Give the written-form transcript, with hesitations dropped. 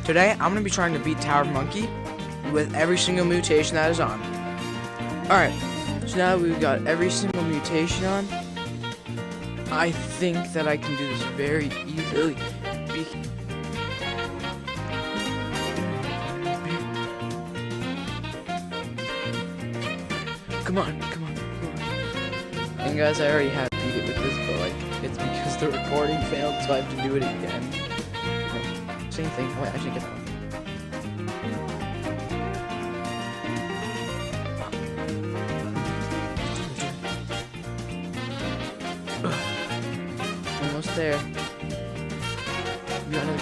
Today, I'm going to be trying to beat Tower Monkey with every single mutation that is on. Alright, so now we've got every single mutation on. I think that I can do this very easily. Come on, come on, come on. And guys, I already have beat it with this, but like, it's because the recording failed, so I have to do it again. Same thing. Wait, I should get one. Almost there. You gotta